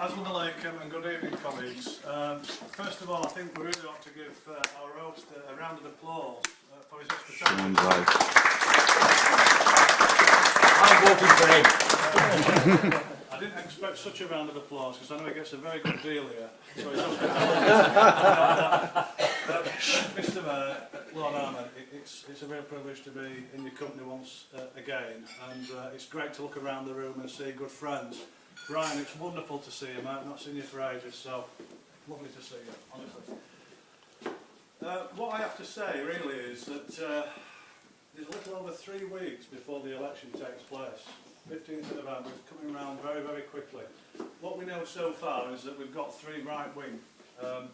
Assalamualaikum and good evening, colleagues. First of all, I think we really ought to give our host a round of applause for his hospitality. I'm voting for him. I didn't expect such a round of applause because I know he gets a very good deal here. So his hospitality. Mr. Mayor, Lord Nazir, it's a real privilege to be in your company once again, and it's great to look around the room and see good friends. Brian, it's wonderful to see you, mate. I've not seen you for ages, so lovely to see you, honestly. What I have to say really is that there's a little over 3 weeks before the election takes place. 15th of November, it's coming around very, very quickly. What we know so far is that we've got 3 right-wing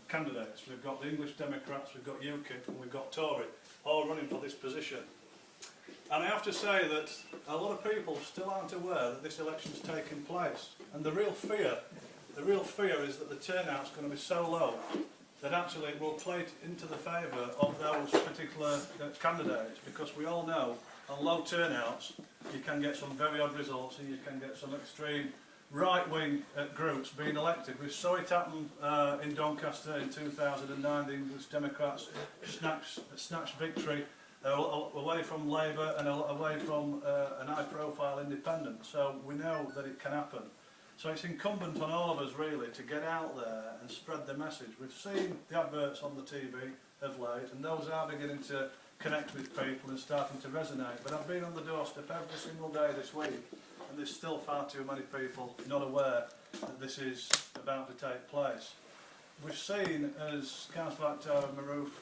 candidates. We've got the English Democrats, we've got UKIP, and we've got Tory, all running for this position. And I have to say that a lot of people still aren't aware that this election's taking place. And the real fear is that the turnout's going to be so low that actually it will play into the favour of those particular candidates, because we all know on low turnouts you can get some very odd results and you can get some extreme right-wing groups being elected. We saw it happen in Doncaster in 2009. The English Democrats snatched victory away from Labour and away from an high-profile independent. So we know that it can happen. So it's incumbent on all of us really to get out there and spread the message. We've seen the adverts on the TV of late, and those are beginning to connect with people and starting to resonate. But I've been on the doorstep every single day this week, and there's still far too many people not aware that this is about to take place. We've seen, as Councillor Akhtar and Maroof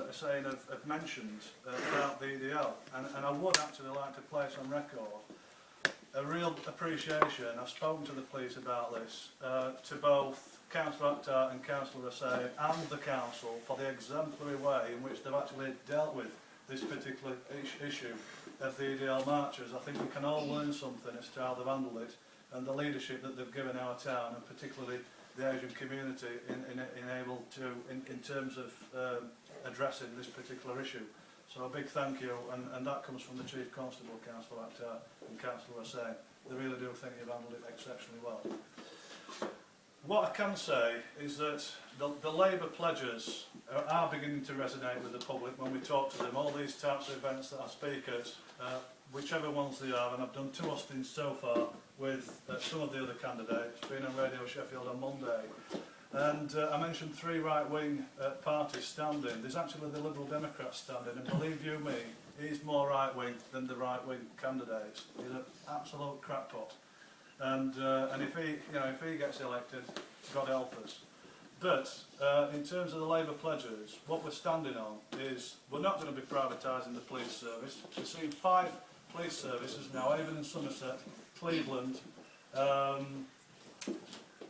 Hussain have mentioned about the EDL, and I would actually like to place on record a real appreciation. I've spoken to the police about this, to both Councillor Akhtar and Councillor Hussain and the Council for the exemplary way in which they've actually dealt with this particular issue of the EDL marchers. I think we can all learn something as to how they've handled it and the leadership that they've given our town, and particularly the Asian community in terms of addressing this particular issue. So a big thank you, and that comes from the Chief Constable, Councillor Akhtar and Councillor Hussain. They really do think you've handled it exceptionally well. What I can say is that the Labour pledges are beginning to resonate with the public when we talk to them. All these types of events that I speak at, whichever ones they are, and I've done 2 hustings so far with some of the other candidates, been on Radio Sheffield on Monday, and I mentioned 3 right-wing parties standing. There's actually the Liberal Democrats standing, and believe you me, he's more right-wing than the right-wing candidates. He's an absolute crackpot, and if he gets elected, God help us. But in terms of the Labour pledges, what we're standing on is we're not going to be privatising the police service. We've seen 5 police services now, Avon and Somerset, Cleveland,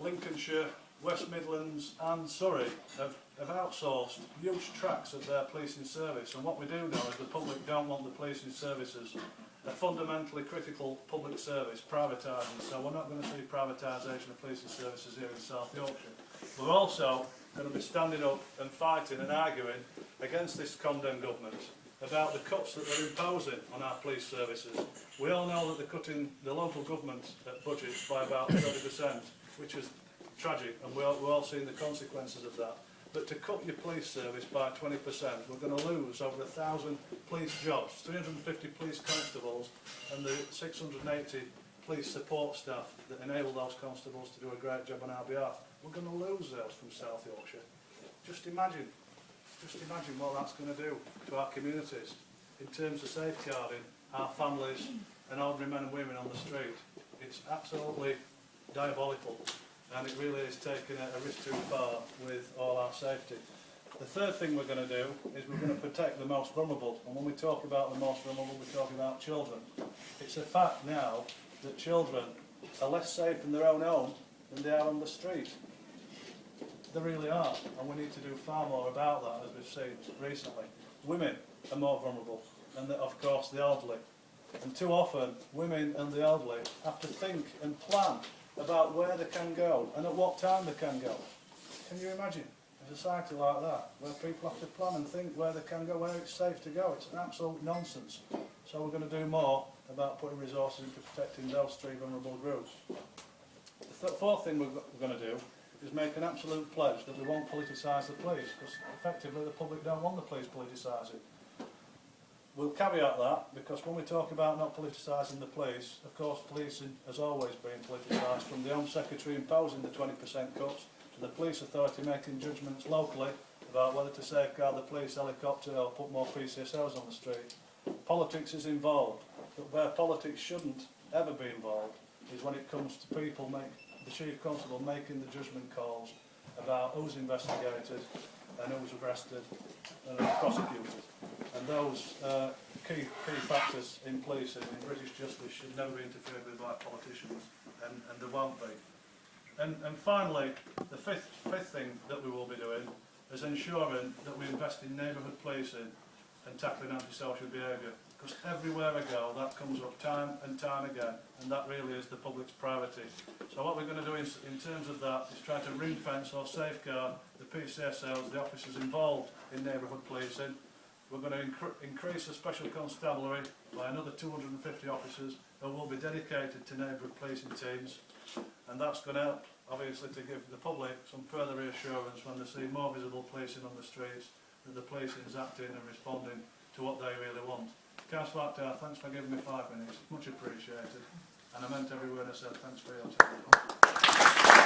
Lincolnshire, West Midlands and Surrey have outsourced huge tracts of their policing service. And what we do know is the public don't want the policing services, a fundamentally critical public service, privatising. So we're not going to see privatisation of policing services here in South Yorkshire. We're also going to be standing up and fighting and arguing against this condemned government about the cuts that they're imposing on our police services. We all know that they're cutting the local government budgets by about 30%, which is tragic, and we're all seeing the consequences of that. But to cut your police service by 20%, we're going to lose over 1,000 police jobs, 350 police constables, and the 680 police support staff that enable those constables to do a great job on our behalf. We're going to lose those from South Yorkshire. Just imagine what that's going to do to our communities in terms of safeguarding our families and ordinary men and women on the street. It's absolutely diabolical, and it really is taking a risk too far with all our safety. The third thing we're going to do is we're going to protect the most vulnerable, and when we talk about the most vulnerable, we're talking about children. It's a fact now that children are less safe in their own home than they are on the street. They really are, and we need to do far more about that, as we've seen recently. Women are more vulnerable, and of course the elderly. And too often, women and the elderly have to think and plan about where they can go and at what time they can go. Can you imagine a society like that, where people have to plan and think where they can go, where it's safe to go? It's an absolute nonsense. So we're going to do more about putting resources into protecting those 3 vulnerable groups. The fourth thing we're going to do is make an absolute pledge that we won't politicise the police, because effectively the public don't want the police politicising. We'll caveat that, because when we talk about not politicising the police, of course policing has always been politicised, from the Home Secretary imposing the 20% cuts to the police authority making judgments locally about whether to safeguard the police helicopter or put more PCSOs on the street. Politics is involved, but where politics shouldn't ever be involved is when it comes to people, the Chief Constable making the judgment calls about who's investigated and who's arrested and who's prosecuted. And those key factors in policing, in British justice, should never be interfered with by politicians, and there won't be. And finally, the fifth thing that we will be doing is ensuring that we invest in neighbourhood policing and tackling antisocial behaviour, because everywhere I go that comes up time and time again, and that really is the public's priority. So what we're going to do in terms of that is try to ring fence or safeguard the PCSOs, the officers involved in neighbourhood policing. We're going to increase the special constabulary by another 250 officers who will be dedicated to neighbourhood policing teams, and that's going to help obviously to give the public some further reassurance when they see more visible policing on the streets, that the policing is acting and responding to what they really want. Councillor Akhtar, thanks for giving me 5 minutes, much appreciated, and I meant every word I said. Thanks for your time.